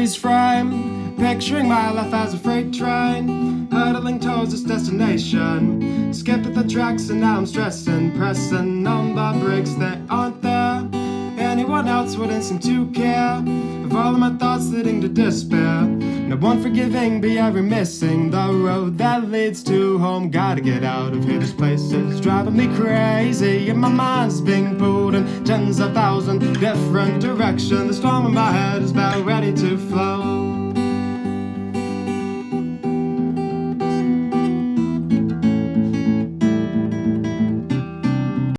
freeze frame, picturing my life as a freight train, hurtling towards its destination. Skipping the tracks and now I'm stressing, pressing on the brakes that aren't there. Anyone else wouldn't seem to care of all of my thoughts leading to despair. No one forgiving, be I remissing the road that leads to home. Gotta get out of here, this place is driving me crazy, and my mind's being pulled in tens of thousands different directions. The storm in my head is about ready to flow.